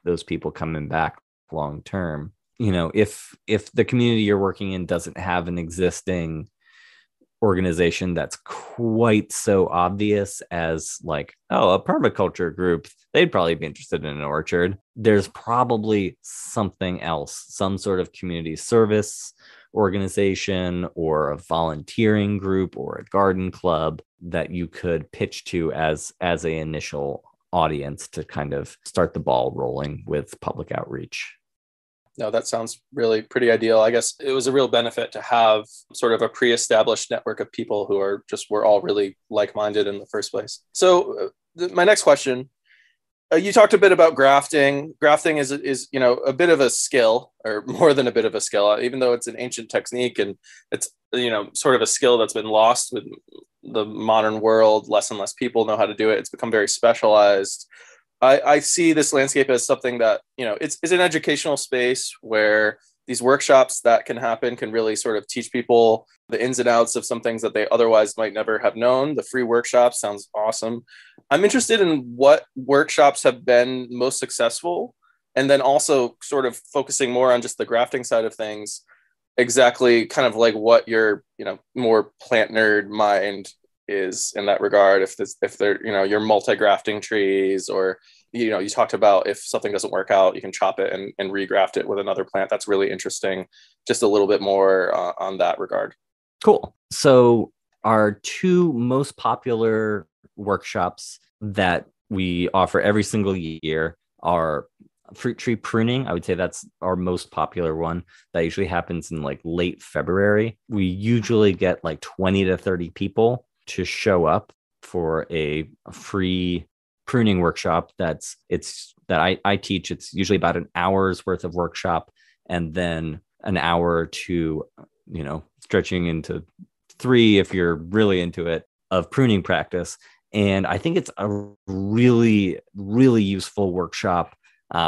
those people coming back long term. If the community you're working in doesn't have an existing organization that's quite so obvious as like, oh, a permaculture group, they'd probably be interested in an orchard, there's probably something else, some sort of community service organization or a volunteering group or a garden club that you could pitch to as a initial audience to kind of start the ball rolling with public outreach. No, that sounds really pretty ideal. I guess it was a real benefit to have sort of a pre-established network of people who we're all really like-minded in the first place. So my next question, you talked a bit about grafting. Grafting is a bit of a skill, or more than a bit of a skill, even though it's an ancient technique and it's sort of a skill that's been lost with the modern world. Less and less people know how to do it. It's become very specialized. I see this landscape as something that, it's an educational space where these workshops that can happen can really sort of teach people the ins and outs of some things that they otherwise might never have known. The free workshop sounds awesome. I'm interested in what workshops have been most successful, and then also sort of focusing more on just the grafting side of things, exactly kind of like what your, more plant nerd mind is in that regard. If they're you're multi-grafting trees, or you talked about if something doesn't work out, you can chop it and regraft it with another plant. That's really interesting. Just a little bit more on that regard. Cool. So our two most popular workshops that we offer every single year are fruit tree pruning. I would say that's our most popular one. That usually happens in like late February. We usually get like 20 to 30 people to show up for a free pruning workshop that I teach. It's usually about an hour's worth of workshop, and then an hour or two, stretching into 3 if you're really into it, of pruning practice. And I think it's a really, really useful workshop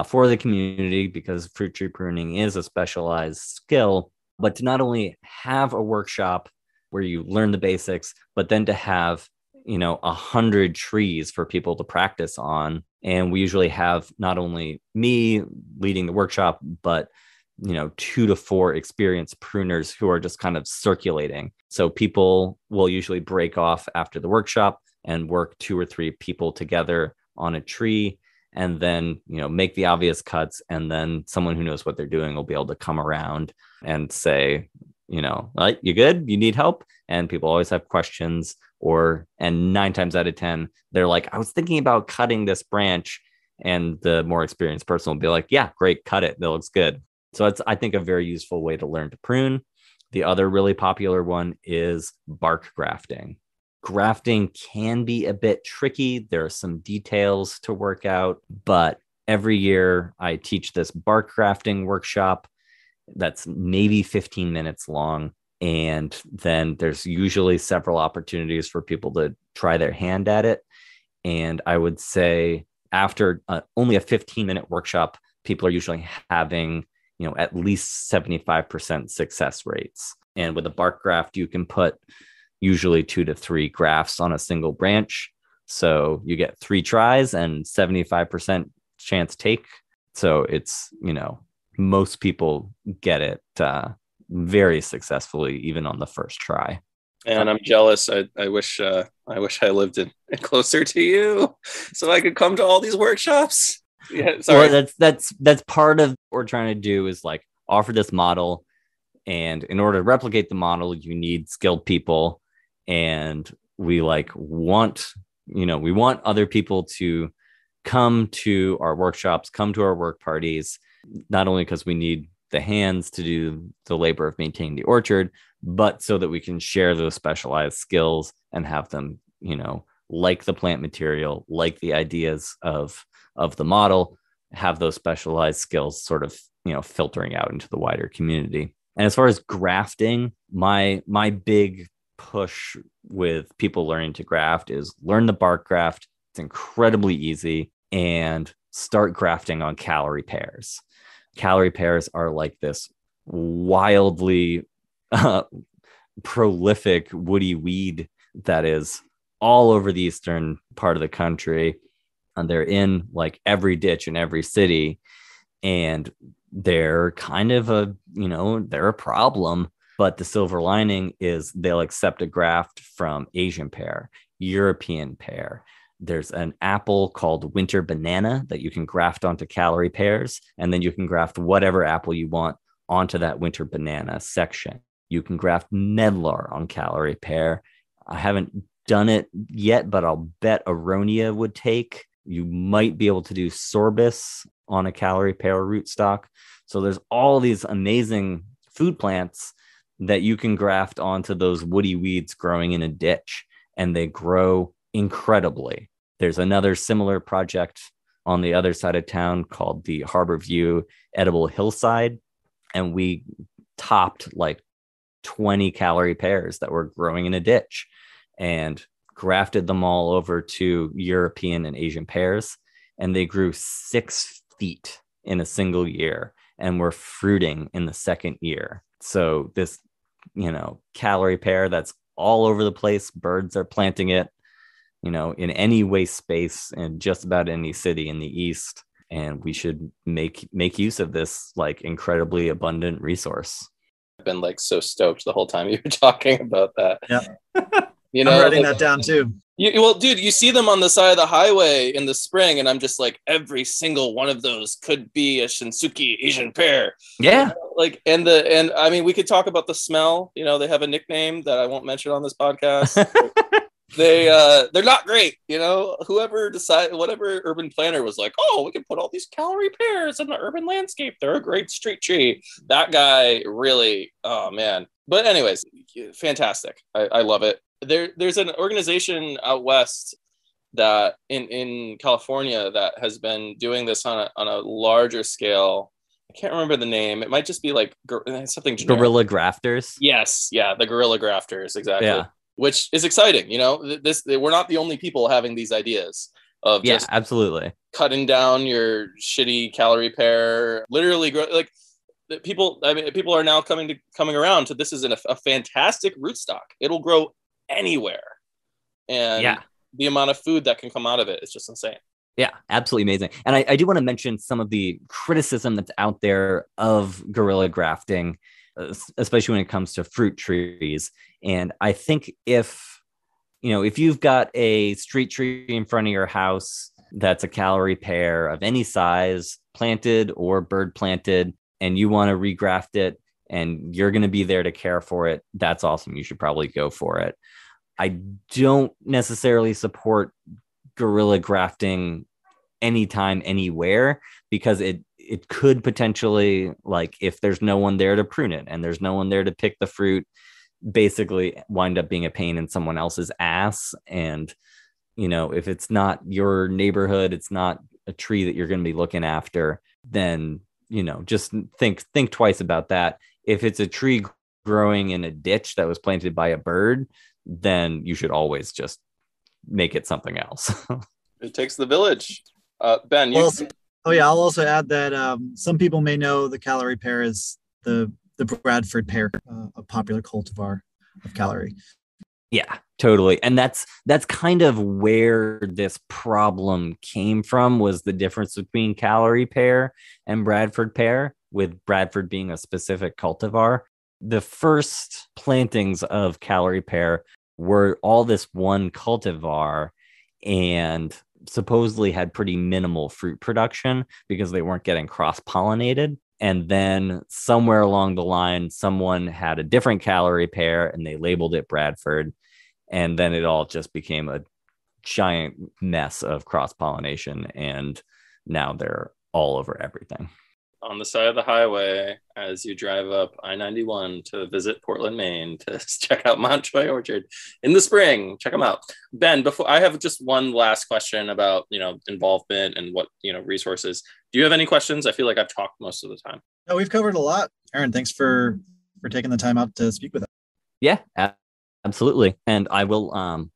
for the community, because fruit tree pruning is a specialized skill. But to not only have a workshop where you learn the basics, but then to have 100 trees for people to practice on. And we usually have not only me leading the workshop, but 2 to 4 experienced pruners who are just kind of circulating. So people will usually break off after the workshop and work 2 or 3 people together on a tree, and then make the obvious cuts, and then someone who knows what they're doing will be able to come around and say, you good? You need help? And people always have questions, and 9 times out of 10, they're like, I was thinking about cutting this branch. And the more experienced person will be like, yeah, great, cut it. That looks good. So it's, I think, a very useful way to learn to prune. The other really popular one is bark grafting. Grafting can be a bit tricky. There are some details to work out, but every year I teach this bark grafting workshop that's maybe 15 minutes long. And then there's usually several opportunities for people to try their hand at it. And I would say after only a 15-minute workshop, people are usually having, at least 75% success rates. And with a bark graft, you can put usually 2 to 3 grafts on a single branch. So you get 3 tries and 75% chance take. So it's, most people get it very successfully, even on the first try. And I'm jealous. I wish I lived in closer to you so I could come to all these workshops. Yeah, sorry. Well, that's part of what we're trying to do, is like offer this model, and in order to replicate the model, you need skilled people, and we want other people to come to our workshops, come to our work parties, not only because we need the hands to do the labor of maintaining the orchard, but so that we can share those specialized skills and have them, like the plant material, like the ideas of the model, have those specialized skills sort of, filtering out into the wider community. And as far as grafting, my big push with people learning to graft is learn the bark graft. It's incredibly easy, and start grafting on calorie pears. Calorie pears are like this wildly prolific woody weed that is all over the eastern part of the country. And they're in like every ditch in every city. And they're kind of they're a problem. But the silver lining is they'll accept a graft from Asian pear, European pear. There's an apple called winter banana that you can graft onto calorie pears, and then you can graft whatever apple you want onto that winter banana section. You can graft medlar on calorie pear. I haven't done it yet, but I'll bet aronia would take. You might be able to do sorbus on a calorie pear rootstock. So there's all these amazing food plants that you can graft onto those woody weeds growing in a ditch, and they grow incredibly. There's another similar project on the other side of town called the Harbor View Edible Hillside, and we topped like 20 calorie pears that were growing in a ditch and grafted them all over to European and Asian pears, and they grew 6 feet in a single year and were fruiting in the second year. So this, calorie pear that's all over the place, birds are planting it, in any waste space in just about any city in the East. And we should make use of this like incredibly abundant resource. I've been like so stoked the whole time you were talking about that. Yeah. I'm writing that down too. Well, dude, you see them on the side of the highway in the spring, and I'm just like, every single one of those could be a Shinsuke Asian pear. Yeah. And I mean, we could talk about the smell. They have a nickname that I won't mention on this podcast. They're not great. Whoever decided, whatever urban planner was like, oh, we can put all these calorie pears in the urban landscape. They're a great street tree. That guy really, oh man. But anyways, fantastic. I love it. There's an organization out west that in California that has been doing this on a larger scale. I can't remember the name. It might just be like something generic. Guerrilla grafters. Yes, yeah, the guerrilla grafters, exactly. Yeah. Which is exciting. We're not the only people having these ideas of just absolutely cutting down your shitty calorie pear. Literally, people. I mean, people are now coming around to this is a fantastic rootstock. It'll grow anywhere, and the amount of food that can come out of it is just insane. Yeah, absolutely amazing. And I do want to mention some of the criticism that's out there of guerrilla grafting, especially when it comes to fruit trees. And I think if you've got a street tree in front of your house that's a calorie pear of any size, planted or bird planted, and you want to regraft it, and you're going to be there to care for it, that's awesome. You should probably go for it. I don't necessarily support guerrilla grafting anytime, anywhere, because it could potentially, like, if there's no one there to prune it and there's no one there to pick the fruit, basically wind up being a pain in someone else's ass. And, if it's not your neighborhood, it's not a tree that you're going to be looking after, then, just think twice about that. If it's a tree growing in a ditch that was planted by a bird, then you should always just make it something else. It takes the village. Ben, I'll also add that some people may know the calorie pear is the Bradford pear, a popular cultivar of calorie. Yeah, totally. And that's kind of where this problem came from, was the difference between calorie pear and Bradford pear, with Bradford being a specific cultivar. The first plantings of calorie pear were all this one cultivar and supposedly had pretty minimal fruit production because they weren't getting cross-pollinated. And then somewhere along the line, someone had a different calorie pear and they labeled it Bradford. And then it all just became a giant mess of cross-pollination. And now they're all over everything. on the side of the highway as you drive up I-91 to visit Portland, Maine, to check out Mount Joy Orchard in the spring. Check them out. Ben, before I have just one last question about, involvement and what, resources. Do you have any questions? I feel like I've talked most of the time. No, we've covered a lot. Aaron, thanks for taking the time out to speak with us. Yeah, absolutely. And I will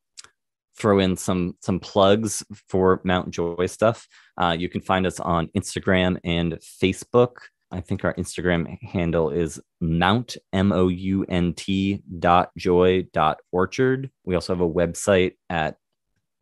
throw in some plugs for Mount Joy stuff. You can find us on Instagram and Facebook. I think our Instagram handle is mount, MOUNT.joy.orchard. We also have a website at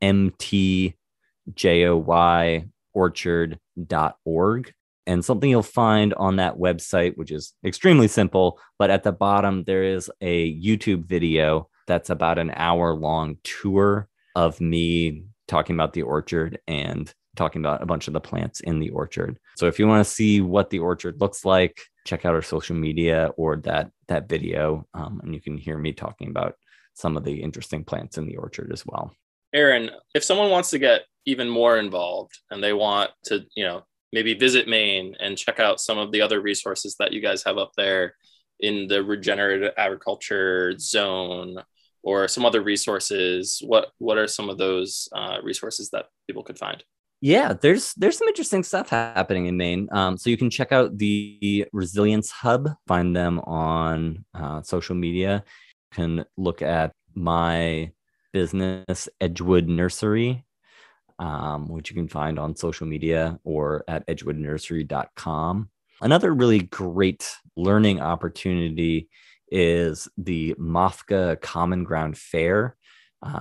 mtjoyorchard.org. And something you'll find on that website, which is extremely simple, but at the bottom, there is a YouTube video that's about an hour-long tour of me talking about the orchard and talking about a bunch of the plants in the orchard. So if you want to see what the orchard looks like, check out our social media or that video, and you can hear me talking about some of the interesting plants in the orchard as well. Aaron, if someone wants to get even more involved and they want to, maybe visit Maine and check out some of the other resources that you guys have up there in the regenerative agriculture zone or some other resources, what are some of those resources that people could find? Yeah, there's some interesting stuff happening in Maine. So you can check out the Resilience Hub, find them on social media. You can look at my business, Edgewood Nursery, which you can find on social media or at edgewoodnursery.com. Another really great learning opportunity is the MOFGA Common Ground Fair,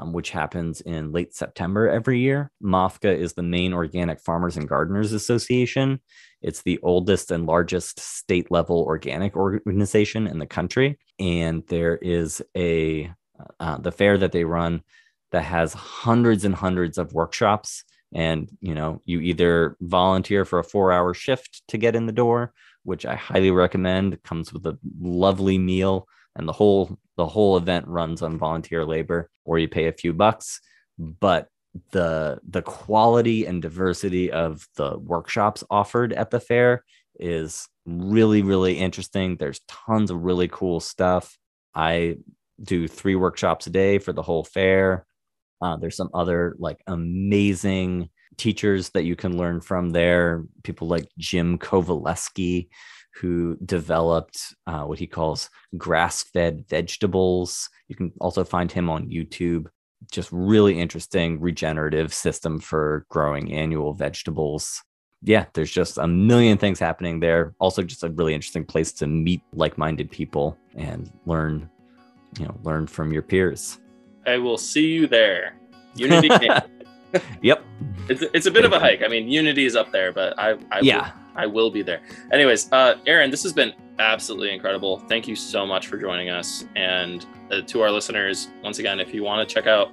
which happens in late September every year. MOFGA is the Maine Organic Farmers and Gardeners Association. It's the oldest and largest state-level organic organization in the country. And there is the fair that they run that has hundreds and hundreds of workshops. And, you either volunteer for a 4-hour shift to get in the door, which I highly recommend. It comes with a lovely meal, and the whole event runs on volunteer labor, or you pay a few bucks. But the quality and diversity of the workshops offered at the fair is really, really interesting. There's tons of really cool stuff. I do 3 workshops a day for the whole fair. There's some other amazing teachers that you can learn from there. People like Jim Kovaleski, who developed what he calls grass-fed vegetables. You can also find him on YouTube. Just really interesting regenerative system for growing annual vegetables. Yeah, there's just a million things happening there. Also just a really interesting place to meet like-minded people and learn from your peers. I will see you there. Unity Camp. Yep. It's a bit of a hike. I mean, Unity is up there, but I will be there. Anyways, Aaron, this has been absolutely incredible. Thank you so much for joining us. And to our listeners, once again, if you want to check out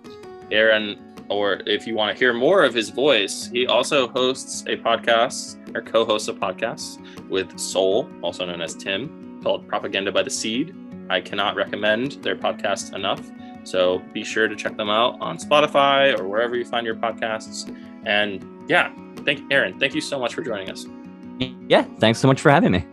Aaron, or if you want to hear more of his voice, he also hosts a podcast, or co-hosts a podcast with Soul, also known as Tim, called Propaganda by the Seed. I cannot recommend their podcast enough. So be sure to check them out on Spotify or wherever you find your podcasts. And yeah, Aaron, thank you so much for joining us. Yeah, thanks so much for having me.